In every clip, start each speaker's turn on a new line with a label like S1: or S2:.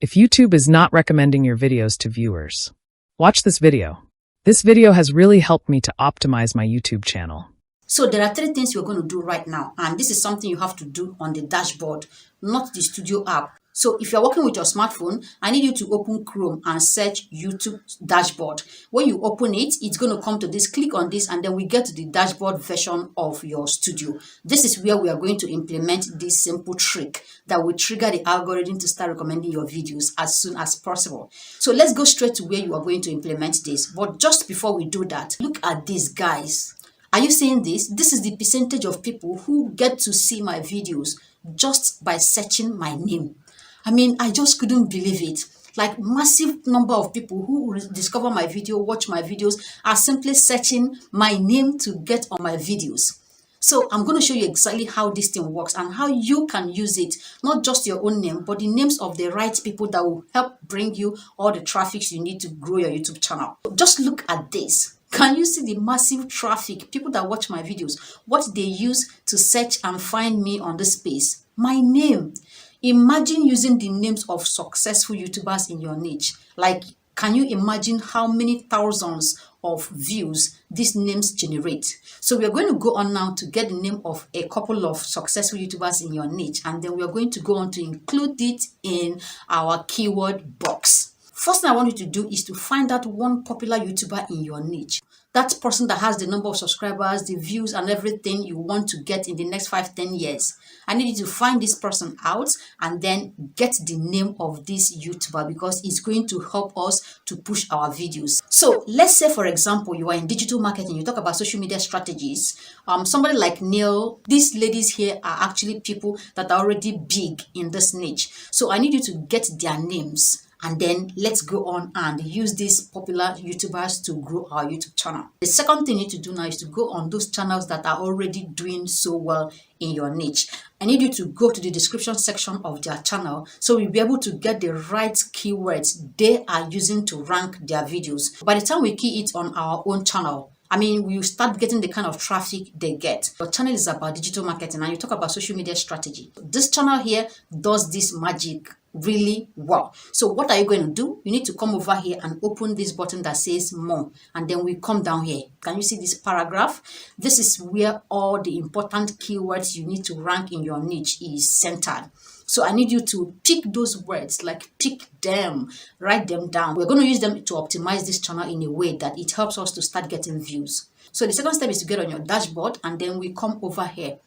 S1: if YouTube is not recommending your videos to viewers. Watch this video. This video has really helped me to optimize my YouTube channel.
S2: So there are 3 things you're going to do right now, and this is something you have to do on the dashboard, not the studio app. So if you're working with your smartphone, I need you to open Chrome and search YouTube dashboard. When you open it, it's going to come to this, click on this, and then we get to the dashboard version of your studio. This is where we are going to implement this simple trick that will trigger the algorithm to start recommending your videos as soon as possible. So let's go straight to where you are going to implement this. But just before we do that, look at this, guys. Are you seeing this? This is the percentage of people who get to see my videos just by searching my name. I mean, I just couldn't believe it. Like, massive number of people who discover my video, watch my videos, are simply searching my name to get on my videos. So I'm going to show you exactly how this thing works and how you can use it, not just your own name, but the names of the right people that will help bring you all the traffic you need to grow your YouTube channel. Just look at this. Can you see the massive traffic, people that watch my videos, what they use to search and find me on this space? My name. Imagine using the names of successful YouTubers in your niche. Like, can you imagine how many thousands of views these names generate? So we are going to go on now to get the name of a couple of successful YouTubers in your niche, and then we are going to go on to include it in our keyword box. First thing I want you to do is to find out one popular YouTuber in your niche. That person that has the number of subscribers, the views, and everything you want to get in the next 5-10 years. I need you to find this person out and then get the name of this YouTuber, because it's going to help us to push our videos. So let's say, for example, you are in digital marketing, you talk about social media strategies. Somebody like Neil, these ladies here are actually people that are already big in this niche. So I need you to get their names. And then let's go on and use these popular YouTubers to grow our YouTube channel. The second thing you need to do now is to go on those channels that are already doing so well in your niche. I need you to go to the description section of their channel so we'll be able to get the right keywords they are using to rank their videos. By the time we key it on our own channel, I mean, we start getting the kind of traffic they get. Your channel is about digital marketing and you talk about social media strategy. This channel here does this magic really well. So what are you going to do? You need to come over here and open this button that says more, and then we come down here. Can you see this paragraph? This is where all the important keywords you need to rank in your niche is centered. So I need you to pick those words, like pick them, write them down. We're going to use them to optimize this channel in a way that it helps us to start getting views. So the second step is to get on your dashboard, and then we come over here.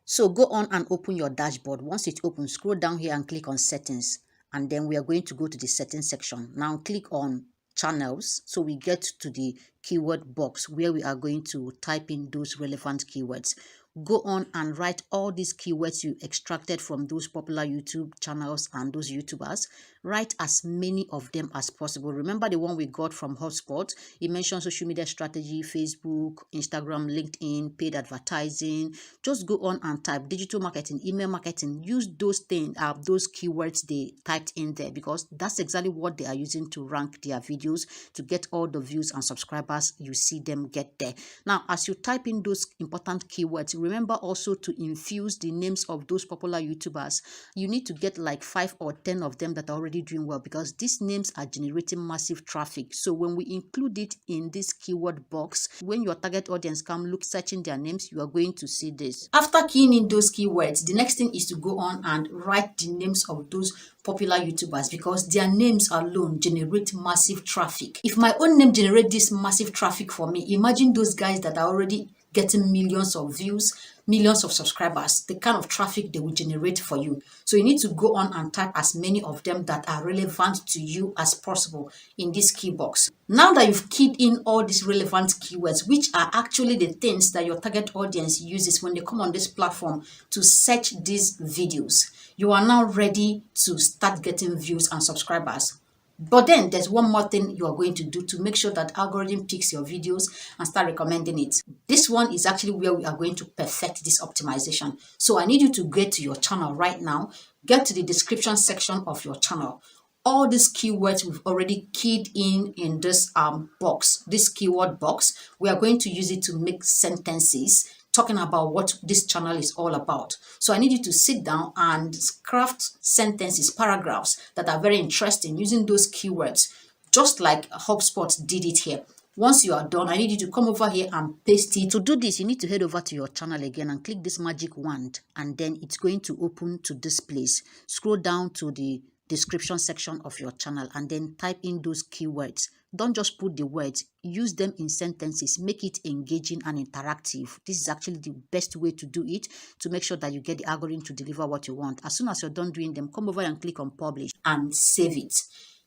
S2: So go on and open your dashboard. Once it opens, scroll down here and click on settings. And then we are going to go to the settings section. Now click on channels. So we get to the keyword box where we are going to type in those relevant keywords. Go on and write all these keywords you extracted from those popular YouTube channels and those YouTubers. Write as many of them as possible. Remember the one we got from Hotspot? It mentions social media strategy, Facebook, Instagram, LinkedIn, paid advertising. Just go on and type digital marketing, email marketing. Use those things, those keywords they typed in there, because that's exactly what they are using to rank their videos to get all the views and subscribers you see them get there. Now, as you type in those important keywords, remember also to infuse the names of those popular YouTubers. You need to get like 5 or 10 of them that are already doing well, because these names are generating massive traffic. So when we include it in this keyword box, when your target audience come look searching their names, you are going to see this. After keying in those keywords, the next thing is to go on and write the names of those popular YouTubers, because their names alone generate massive traffic. If my own name generates this massive traffic for me, imagine those guys that are already getting millions of views, millions of subscribers, the kind of traffic they will generate for you. So you need to go on and type as many of them that are relevant to you as possible in this key box. Now that you've keyed in all these relevant keywords, which are actually the things that your target audience uses when they come on this platform to search these videos, you are now ready to start getting views and subscribers. But then there's one more thing you are going to do to make sure that algorithm picks your videos and start recommending it. This one is actually where we are going to perfect this optimization. So I need you to get to your channel right now, get to the description section of your channel. All these keywords we've already keyed in this box, this keyword box. We are going to use it to make sentences talking about what this channel is all about. So I need you to sit down and craft sentences, paragraphs that are very interesting using those keywords, just like HubSpot did it here. Once you are done, I need you to come over here and paste it. To do this, you need to head over to your channel again and click this magic wand, and then it's going to open to this place. Scroll down to the description section of your channel and then type in those keywords. Don't just put the words, use them in sentences, make it engaging and interactive. This is actually the best way to do it, to make sure that you get the algorithm to deliver what you want. As soon as you're done doing them, come over and click on publish and save it.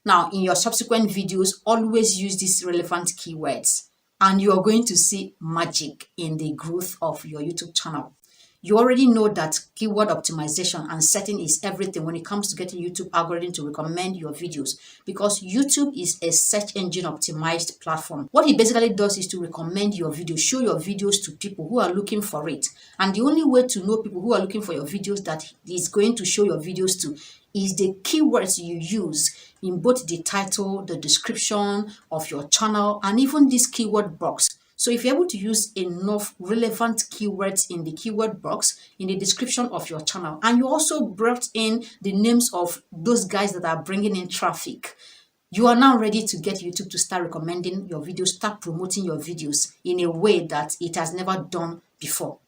S2: Now, in your subsequent videos, always use these relevant keywords, and you are going to see magic in the growth of your YouTube channel. You already know that keyword optimization and setting is everything when it comes to getting YouTube algorithm to recommend your videos, because YouTube is a search engine optimized platform. What it basically does is to recommend your video, show your videos to people who are looking for it. And the only way to know people who are looking for your videos that is going to show your videos to is the keywords you use in both the title, the description of your channel, and even this keyword box. So if you're able to use enough relevant keywords in the keyword box, in the description of your channel, and you also brought in the names of those guys that are bringing in traffic, you are now ready to get YouTube to start recommending your videos, start promoting your videos in a way that it has never done before.